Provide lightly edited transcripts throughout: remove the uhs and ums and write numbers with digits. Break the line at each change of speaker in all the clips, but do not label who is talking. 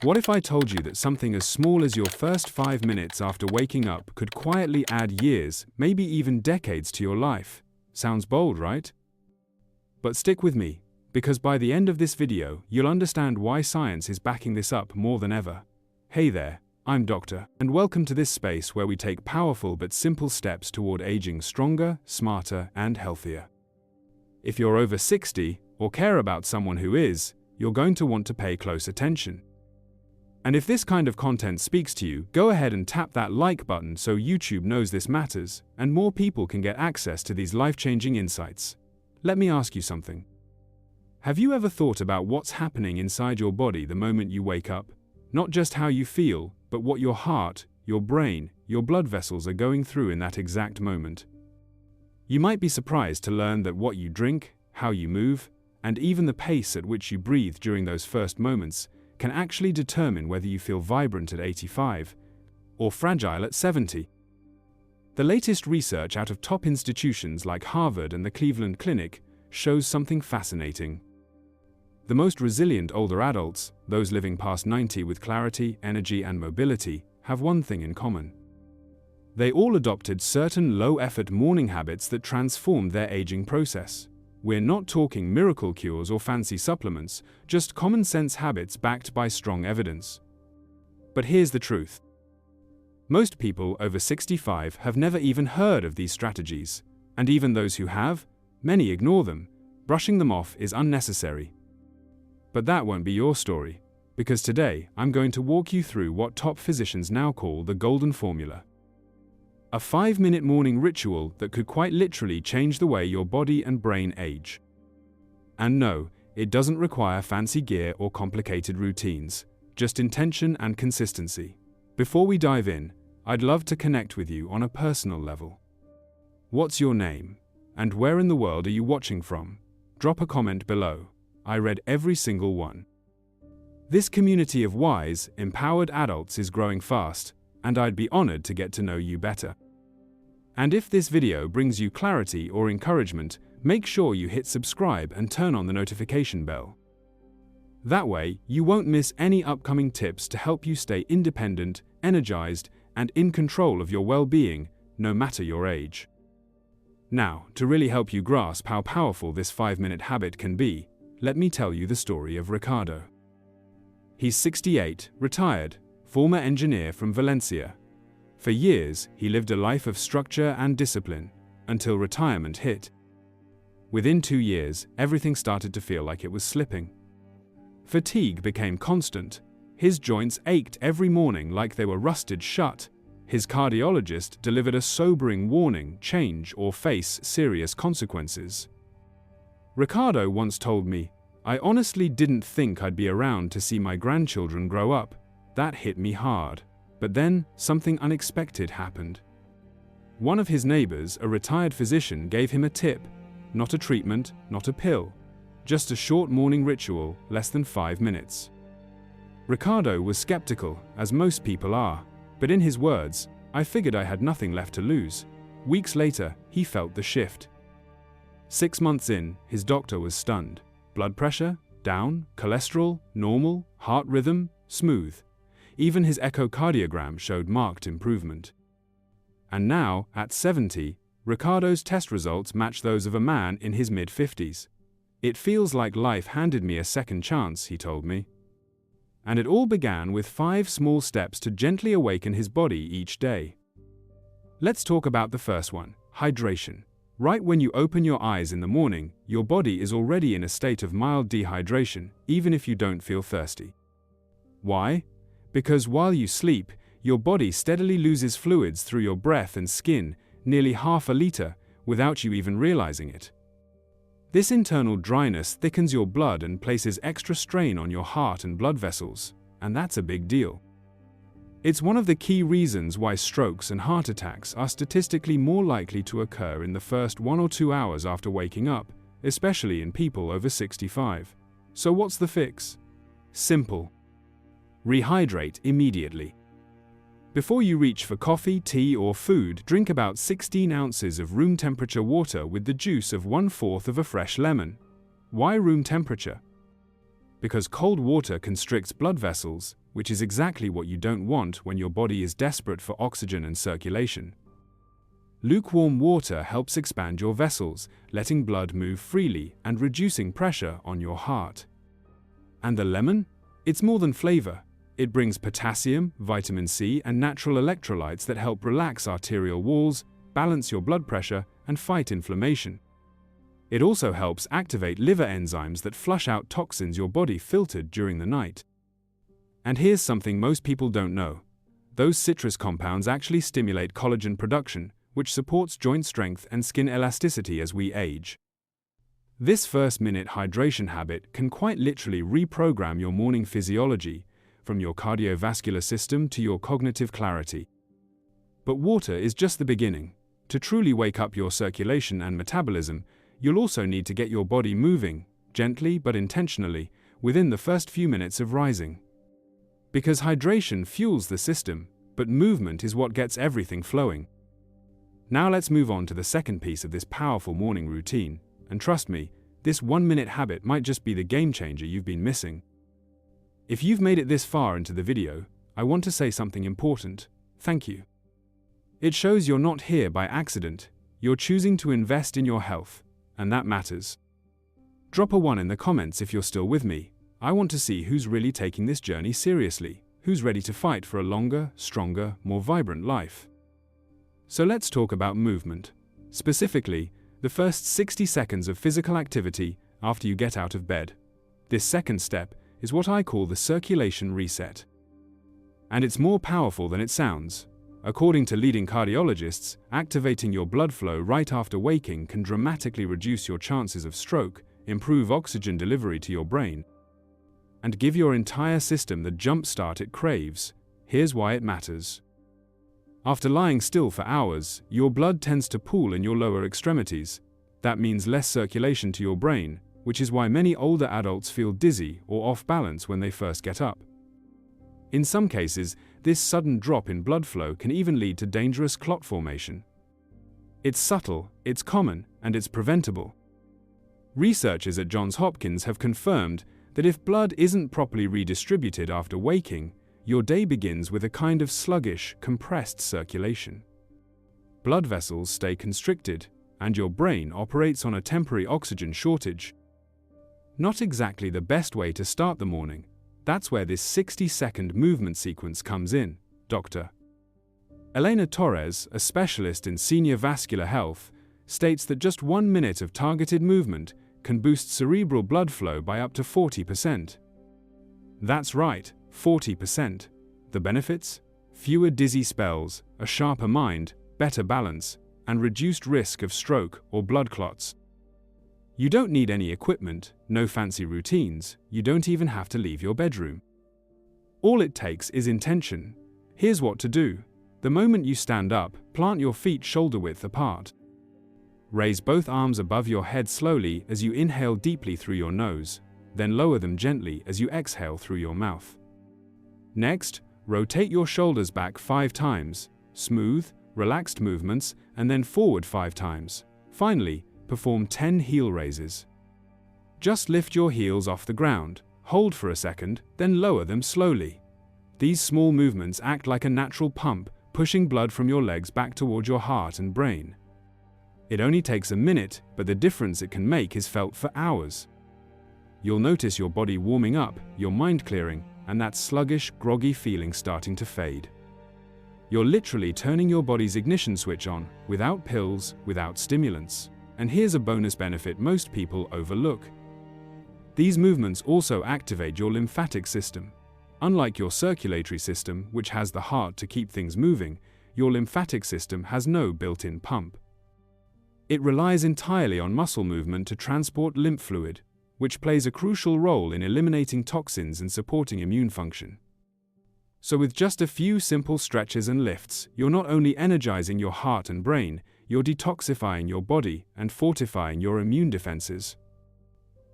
What if I told you that something as small as your first 5 minutes after waking up could quietly add years, maybe even decades to your life? Sounds bold, right? But stick with me, because by the end of this video, you'll understand why science is backing this up more than ever. Hey there, I'm Doctor, and welcome to this space where we take powerful but simple steps toward aging stronger, smarter, and healthier. If you're over 60, or care about someone who is, you're going to want to pay close attention. And if this kind of content speaks to you, go ahead and tap that like button so YouTube knows this matters, and more people can get access to these life-changing insights. Let me ask you something. Have you ever thought about what's happening inside your body the moment you wake up? Not just how you feel, but what your heart, your brain, your blood vessels are going through in that exact moment. You might be surprised to learn that what you drink, how you move, and even the pace at which you breathe during those first moments can actually determine whether you feel vibrant at 85 or fragile at 70. The latest research out of top institutions like Harvard and the Cleveland Clinic shows something fascinating. The most resilient older adults, those living past 90 with clarity, energy, and mobility, have one thing in common. They all adopted certain low-effort morning habits that transformed their aging process. We're not talking miracle cures or fancy supplements, just common-sense habits backed by strong evidence. But here's the truth. Most people over 65 have never even heard of these strategies, and even those who have, many ignore them. Brushing them off is unnecessary. But that won't be your story, because today I'm going to walk you through what top physicians now call the golden formula. A 5-minute morning ritual that could quite literally change the way your body and brain age. And no, it doesn't require fancy gear or complicated routines, just intention and consistency. Before we dive in, I'd love to connect with you on a personal level. What's your name? And where in the world are you watching from? Drop a comment below. I read every single one. This community of wise, empowered adults is growing fast, and I'd be honored to get to know you better. And if this video brings you clarity or encouragement, make sure you hit subscribe and turn on the notification bell. That way, you won't miss any upcoming tips to help you stay independent, energized, and in control of your well-being, no matter your age. Now, to really help you grasp how powerful this 5-minute habit can be, let me tell you the story of Ricardo. He's 68, retired, former engineer from Valencia. For years, he lived a life of structure and discipline, until retirement hit. Within 2 years, everything started to feel like it was slipping. Fatigue became constant. His joints ached every morning like they were rusted shut. His cardiologist delivered a sobering warning: change or face serious consequences. Ricardo once told me, "I honestly didn't think I'd be around to see my grandchildren grow up." That hit me hard. But then, something unexpected happened. One of his neighbors, a retired physician, gave him a tip. Not a treatment, not a pill. Just a short morning ritual, less than 5 minutes. Ricardo was skeptical, as most people are. But in his words, "I figured I had nothing left to lose." Weeks later, he felt the shift. 6 months in, his doctor was stunned. Blood pressure, down, cholesterol, normal, heart rhythm, smooth. Even his echocardiogram showed marked improvement. And now, at 70, Ricardo's test results match those of a man in his mid-50s. "It feels like life handed me a second chance," he told me. And it all began with 5 small steps to gently awaken his body each day. Let's talk about the first one: hydration. Right when you open your eyes in the morning, your body is already in a state of mild dehydration, even if you don't feel thirsty. Why? Because while you sleep, your body steadily loses fluids through your breath and skin, nearly half a liter, without you even realizing it. This internal dryness thickens your blood and places extra strain on your heart and blood vessels, and that's a big deal. It's one of the key reasons why strokes and heart attacks are statistically more likely to occur in the first 1 or 2 hours after waking up, especially in people over 65. So what's the fix? Simple. Rehydrate immediately. Before you reach for coffee, tea, or food, drink about 16 ounces of room temperature water with the juice of 1/4 of a fresh lemon. Why room temperature? because cold water constricts blood vessels, which is exactly what you don't want when your body is desperate for oxygen and circulation. Lukewarm water helps expand your vessels, letting blood move freely and reducing pressure on your heart. And the lemon? It's more than flavor. It brings potassium, vitamin C, and natural electrolytes that help relax arterial walls, balance your blood pressure, and fight inflammation. It also helps activate liver enzymes that flush out toxins your body filtered during the night. And here's something most people don't know. Those citrus compounds actually stimulate collagen production, which supports joint strength and skin elasticity as we age. This first-minute hydration habit can quite literally reprogram your morning physiology, from your cardiovascular system to your cognitive clarity. But water is just the beginning. To truly wake up your circulation and metabolism, you'll also need to get your body moving, gently but intentionally, within the first few minutes of rising. Because hydration fuels the system, but movement is what gets everything flowing. Now let's move on to the second piece of this powerful morning routine, and trust me, this 1-minute habit might just be the game changer you've been missing. If you've made it this far into the video, I want to say something important. Thank you. It shows you're not here by accident, you're choosing to invest in your health, and that matters. Drop a 1 in the comments if you're still with me. I want to see who's really taking this journey seriously, who's ready to fight for a longer, stronger, more vibrant life. So let's talk about movement. Specifically, the first 60 seconds of physical activity after you get out of bed. This second step is what I call the circulation reset. And it's more powerful than it sounds. According to leading cardiologists, activating your blood flow right after waking can dramatically reduce your chances of stroke, improve oxygen delivery to your brain, and give your entire system the jump start it craves. Here's why it matters. After lying still for hours, your blood tends to pool in your lower extremities. That means less circulation to your brain, which is why many older adults feel dizzy or off balance when they first get up. In some cases, this sudden drop in blood flow can even lead to dangerous clot formation. It's subtle, it's common, and it's preventable. Researchers at Johns Hopkins have confirmed that if blood isn't properly redistributed after waking, your day begins with a kind of sluggish, compressed circulation. Blood vessels stay constricted, and your brain operates on a temporary oxygen shortage. Not exactly the best way to start the morning. That's where this 60-second movement sequence comes in, Dr. Elena Torres, a specialist in senior vascular health, states that just 1 minute of targeted movement can boost cerebral blood flow by up to 40%. That's right, 40%. The benefits? Fewer dizzy spells, a sharper mind, better balance, and reduced risk of stroke or blood clots. You don't need any equipment, no fancy routines, you don't even have to leave your bedroom. All it takes is intention. Here's what to do. The moment you stand up, plant your feet shoulder-width apart. Raise both arms above your head slowly as you inhale deeply through your nose, then lower them gently as you exhale through your mouth. Next, rotate your shoulders back 5 times, smooth, relaxed movements, and then forward 5 times. Finally, perform 10 heel raises. Just lift your heels off the ground, hold for a second, then lower them slowly. These small movements act like a natural pump, pushing blood from your legs back toward your heart and brain. It only takes a minute, but the difference it can make is felt for hours. You'll notice your body warming up, your mind clearing, and that sluggish, groggy feeling starting to fade. You're literally turning your body's ignition switch on, without pills, without stimulants. And here's a bonus benefit most people overlook. These movements also activate your lymphatic system. Unlike your circulatory system, which has the heart to keep things moving, your lymphatic system has no built-in pump. It relies entirely on muscle movement to transport lymph fluid, which plays a crucial role in eliminating toxins and supporting immune function. So with just a few simple stretches and lifts, you're not only energizing your heart and brain, you're detoxifying your body and fortifying your immune defenses.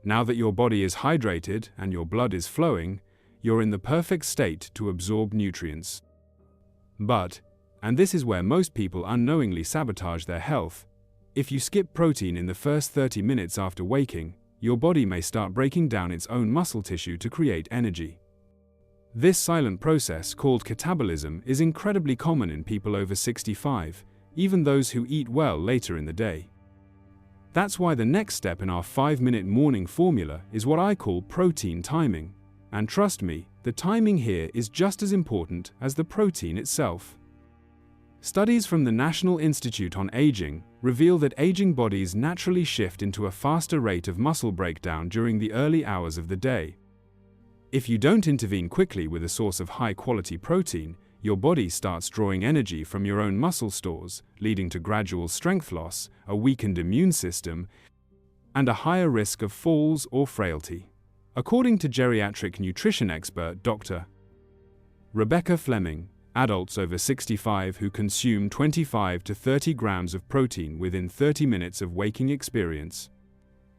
Now that your body is hydrated and your blood is flowing, you're in the perfect state to absorb nutrients. But, and this is where most people unknowingly sabotage their health, if you skip protein in the first 30 minutes after waking, your body may start breaking down its own muscle tissue to create energy. This silent process, called catabolism, is incredibly common in people over 65, even those who eat well later in the day. That's why the next step in our 5-minute morning formula is what I call protein timing. And trust me, the timing here is just as important as the protein itself. Studies from the National Institute on Aging reveal that aging bodies naturally shift into a faster rate of muscle breakdown during the early hours of the day. If you don't intervene quickly with a source of high-quality protein, your body starts drawing energy from your own muscle stores, leading to gradual strength loss, a weakened immune system, and a higher risk of falls or frailty. According to geriatric nutrition expert Dr. Rebecca Fleming, adults over 65 who consume 25 to 30 grams of protein within 30 minutes of waking experience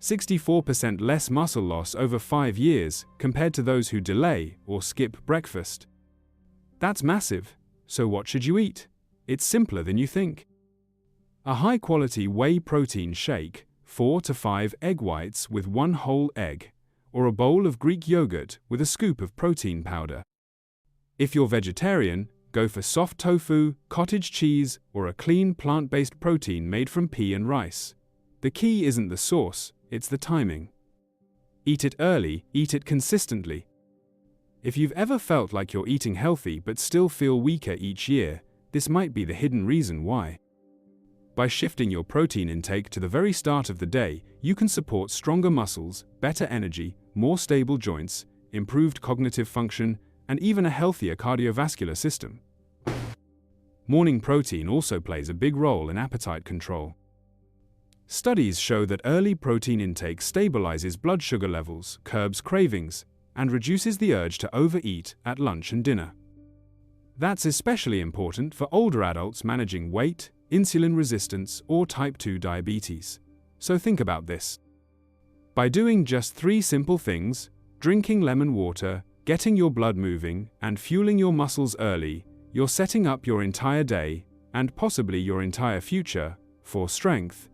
64% less muscle loss over 5 years compared to those who delay or skip breakfast. That's massive. So what should you eat? It's simpler than you think. A high-quality whey protein shake, 4 to 5 egg whites with 1 whole egg, or a bowl of Greek yogurt with a scoop of protein powder. If you're vegetarian, go for soft tofu, cottage cheese, or a clean plant-based protein made from pea and rice. The key isn't the source, it's the timing. Eat it early, eat it consistently. If you've ever felt like you're eating healthy but still feel weaker each year, this might be the hidden reason why. By shifting your protein intake to the very start of the day, you can support stronger muscles, better energy, more stable joints, improved cognitive function, and even a healthier cardiovascular system. Morning protein also plays a big role in appetite control. Studies show that early protein intake stabilizes blood sugar levels, curbs cravings, and reduces the urge to overeat at lunch and dinner. That's especially important for older adults managing weight, insulin resistance, or type 2 diabetes. So think about this. By doing just 3 simple things, drinking lemon water, getting your blood moving, and fueling your muscles early, you're setting up your entire day, and possibly your entire future, for strength,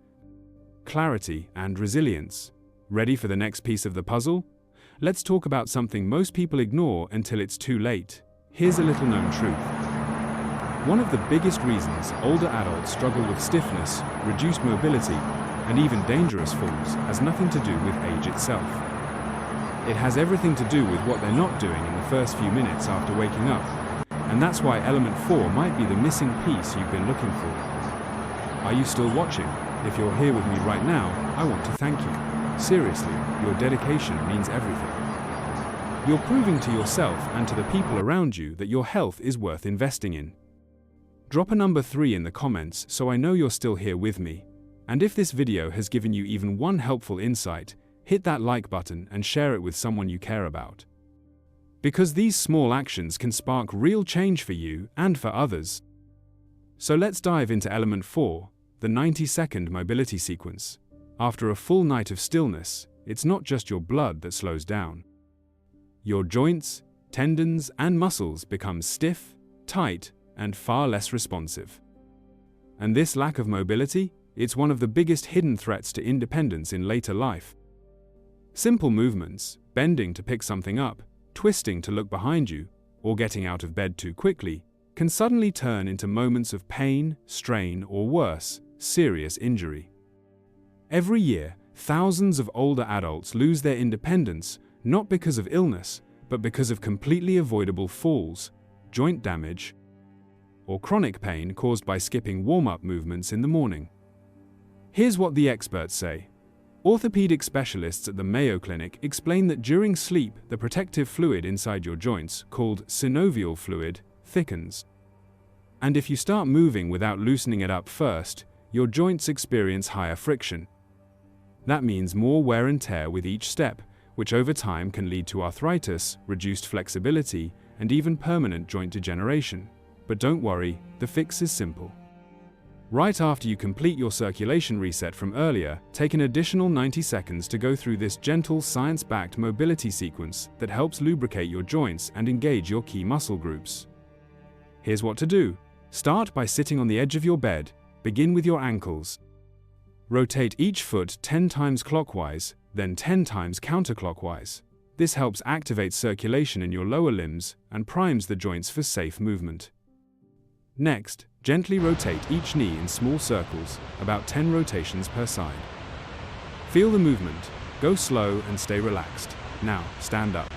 clarity, and resilience. Ready for the next piece of the puzzle? Let's talk about something most people ignore until it's too late. Here's a little known truth. One of the biggest reasons older adults struggle with stiffness, reduced mobility, and even dangerous falls has nothing to do with age itself. It has everything to do with what they're not doing in the first few minutes after waking up, and that's why element 4 might be the missing piece you've been looking for. Are you still watching? If you're here with me right now, I want to thank you. Seriously, your dedication means everything. You're proving to yourself and to the people around you that your health is worth investing in. Drop a number 3 in the comments so I know you're still here with me. And if this video has given you even one helpful insight, hit that like button and share it with someone you care about. Because these small actions can spark real change for you and for others. So let's dive into element 4, the 90-second mobility sequence. After a full night of stillness, it's not just your blood that slows down. Your joints, tendons, and muscles become stiff, tight, and far less responsive. And this lack of mobility, it's one of the biggest hidden threats to independence in later life. Simple movements, bending to pick something up, twisting to look behind you, or getting out of bed too quickly, can suddenly turn into moments of pain, strain, or worse, serious injury. Every year, thousands of older adults lose their independence, not because of illness, but because of completely avoidable falls, joint damage, or chronic pain caused by skipping warm-up movements in the morning. Here's what the experts say. Orthopedic specialists at the Mayo Clinic explain that during sleep, the protective fluid inside your joints, called synovial fluid, thickens. And if you start moving without loosening it up first, your joints experience higher friction. That means more wear and tear with each step, which over time can lead to arthritis, reduced flexibility, and even permanent joint degeneration. But don't worry, the fix is simple. Right after you complete your circulation reset from earlier, take an additional 90 seconds to go through this gentle, science-backed mobility sequence that helps lubricate your joints and engage your key muscle groups. Here's what to do. Start by sitting on the edge of your bed. Begin with your ankles. Rotate each foot 10 times clockwise, then 10 times counterclockwise. This helps activate circulation in your lower limbs and primes the joints for safe movement. Next, gently rotate each knee in small circles, about 10 rotations per side. Feel the movement, go slow and stay relaxed. Now, stand up.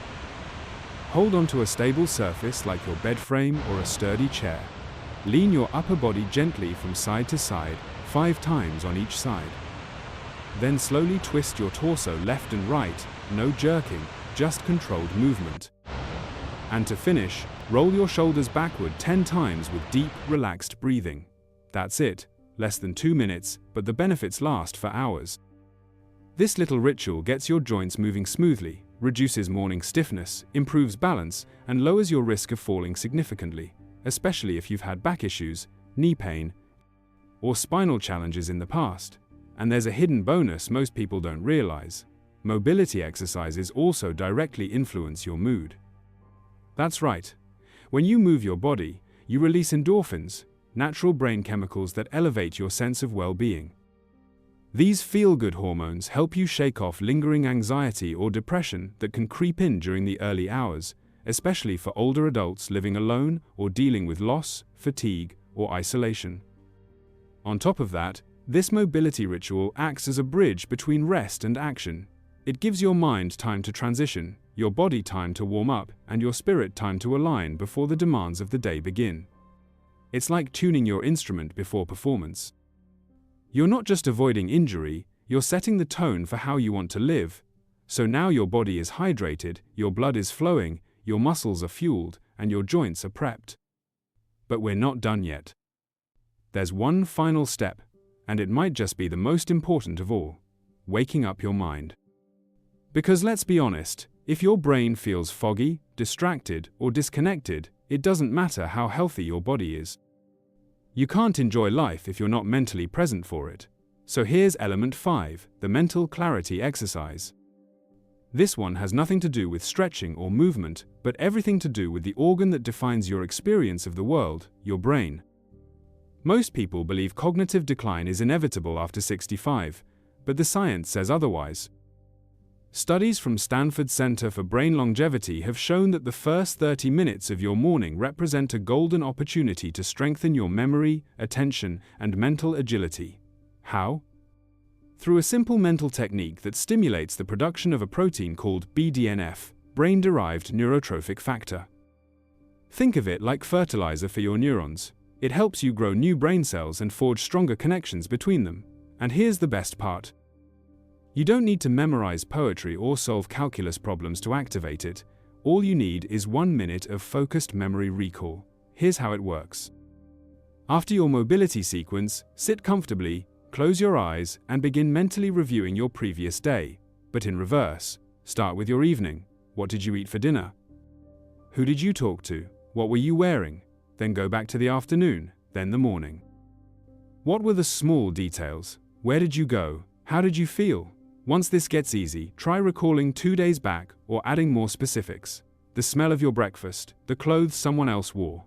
Hold onto a stable surface like your bed frame or a sturdy chair. Lean your upper body gently from side to side, 5 times on each side. Then slowly twist your torso left and right, no jerking, just controlled movement. And to finish, roll your shoulders backward 10 times with deep, relaxed breathing. That's it, less than 2 minutes, but the benefits last for hours. This little ritual gets your joints moving smoothly, reduces morning stiffness, improves balance, and lowers your risk of falling significantly, especially if you've had back issues, knee pain, or spinal challenges in the past. And there's a hidden bonus most people don't realize. Mobility exercises also directly influence your mood. That's right. When you move your body, you release endorphins, natural brain chemicals that elevate your sense of well-being. These feel-good hormones help you shake off lingering anxiety or depression that can creep in during the early hours, especially for older adults living alone or dealing with loss, fatigue, or isolation. On top of that, this mobility ritual acts as a bridge between rest and action. It gives your mind time to transition, your body time to warm up, and your spirit time to align before the demands of the day begin. It's like tuning your instrument before performance. You're not just avoiding injury, you're setting the tone for how you want to live. So now your body is hydrated, your blood is flowing, your muscles are fueled, and your joints are prepped. But we're not done yet. There's one final step, and it might just be the most important of all: waking up your mind. Because let's be honest, if your brain feels foggy, distracted, or disconnected, it doesn't matter how healthy your body is. You can't enjoy life if you're not mentally present for it. So here's element 5, the mental clarity exercise. This one has nothing to do with stretching or movement, but everything to do with the organ that defines your experience of the world, your brain. Most people believe cognitive decline is inevitable after 65, but the science says otherwise. Studies from Stanford Center for Brain Longevity have shown that the first 30 minutes of your morning represent a golden opportunity to strengthen your memory, attention, and mental agility. How? Through a simple mental technique that stimulates the production of a protein called BDNF, brain-derived neurotrophic factor. Think of it like fertilizer for your neurons. It helps you grow new brain cells and forge stronger connections between them. And here's the best part. You don't need to memorize poetry or solve calculus problems to activate it. All you need is 1 minute of focused memory recall. Here's how it works. After your mobility sequence, sit comfortably, close your eyes, and begin mentally reviewing your previous day. But in reverse. Start with your evening. What did you eat for dinner? Who did you talk to? What were you wearing? Then go back to the afternoon, then the morning. What were the small details? Where did you go? How did you feel? Once this gets easy, try recalling 2 days back or adding more specifics. The smell of your breakfast, the clothes someone else wore.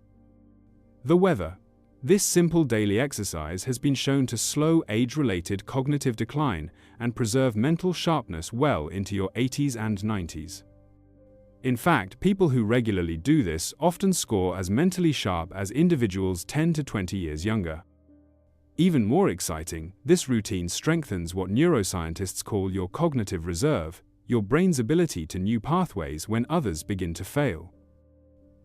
The weather. This simple daily exercise has been shown to slow age-related cognitive decline and preserve mental sharpness well into your 80s and 90s. In fact, people who regularly do this often score as mentally sharp as individuals 10 to 20 years younger. Even more exciting, this routine strengthens what neuroscientists call your cognitive reserve, your brain's ability to new pathways when others begin to fail.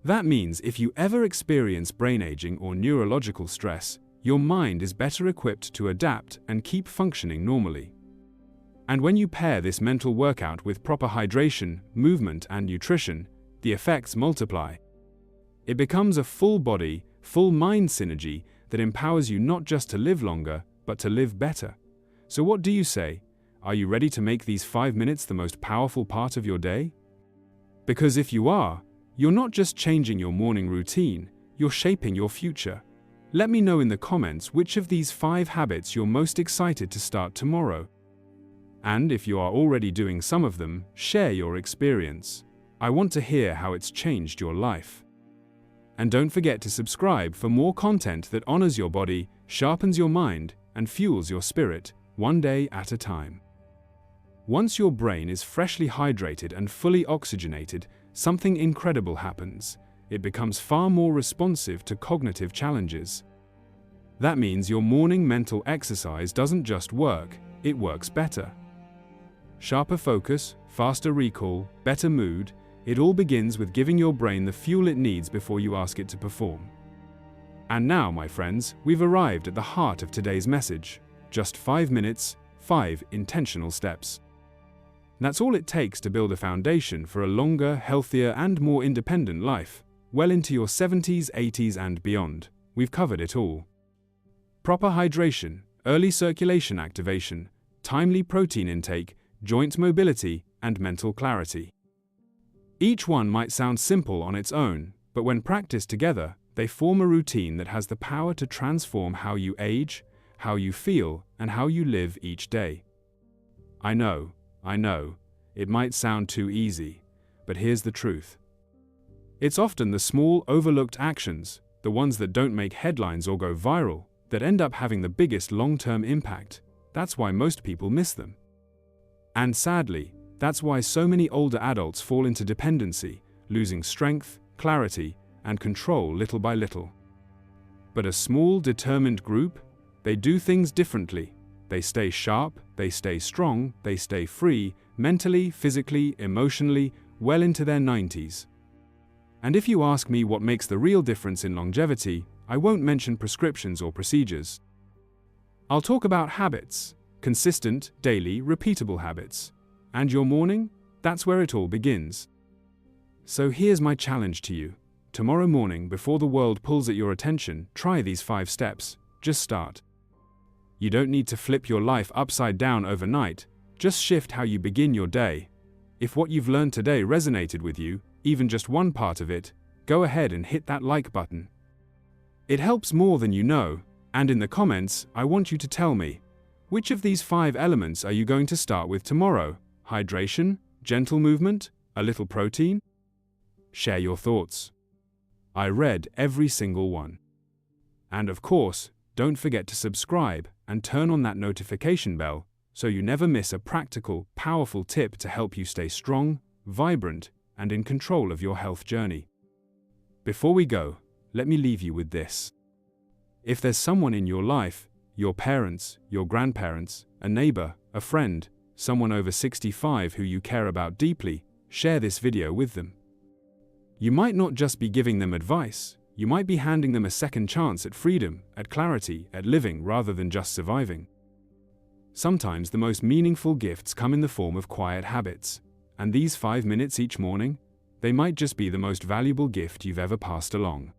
That means if you ever experience brain aging or neurological stress, your mind is better equipped to adapt and keep functioning normally. And when you pair this mental workout with proper hydration, movement, and nutrition, the effects multiply. It becomes a full-body, full-mind synergy that empowers you not just to live longer, but to live better. So what do you say? Are you ready to make these 5 minutes the most powerful part of your day? Because if you are, you're not just changing your morning routine, you're shaping your future. Let me know in the comments which of these 5 habits you're most excited to start tomorrow. And if you are already doing some of them, share your experience. I want to hear how it's changed your life. And don't forget to subscribe for more content that honors your body, sharpens your mind, and fuels your spirit, one day at a time. Once your brain is freshly hydrated and fully oxygenated, something incredible happens. It becomes far more responsive to cognitive challenges. That means your morning mental exercise doesn't just work, it works better. Sharper focus, faster recall, better mood, it all begins with giving your brain the fuel it needs before you ask it to perform. And now, my friends, we've arrived at the heart of today's message. Just 5 minutes, 5 intentional steps. That's all it takes to build a foundation for a longer, healthier, and more independent life. Well into your 70s, 80s, and beyond. We've covered it all. Proper hydration, early circulation activation, timely protein intake, joint mobility, and mental clarity. Each one might sound simple on its own, but when practiced together, they form a routine that has the power to transform how you age, how you feel, and how you live each day. I know, it might sound too easy, but here's the truth. It's often the small, overlooked actions, the ones that don't make headlines or go viral, that end up having the biggest long-term impact. That's why most people miss them. And sadly, that's why so many older adults fall into dependency, losing strength, clarity, and control little by little. But a small, determined group, they do things differently. They stay sharp, they stay strong, they stay free, mentally, physically, emotionally, well into their 90s. And if you ask me what makes the real difference in longevity, I won't mention prescriptions or procedures. I'll talk about habits, consistent, daily, repeatable habits. And your morning? That's where it all begins. So here's my challenge to you. Tomorrow morning, before the world pulls at your attention, try these 5 steps. Just start. You don't need to flip your life upside down overnight, just shift how you begin your day. If what you've learned today resonated with you, even just one part of it, go ahead and hit that like button. It helps more than you know, and in the comments, I want you to tell me, which of these 5 elements are you going to start with tomorrow? Hydration, gentle movement, a little protein? Share your thoughts. I read every single one. And of course, don't forget to subscribe and turn on that notification bell so you never miss a practical, powerful tip to help you stay strong, vibrant, and in control of your health journey. Before we go, let me leave you with this. If there's someone in your life, your parents, your grandparents, a neighbor, a friend, someone over 65 who you care about deeply, share this video with them. You might not just be giving them advice, you might be handing them a second chance at freedom, at clarity, at living rather than just surviving. Sometimes the most meaningful gifts come in the form of quiet habits, and these 5 minutes each morning, they might just be the most valuable gift you've ever passed along.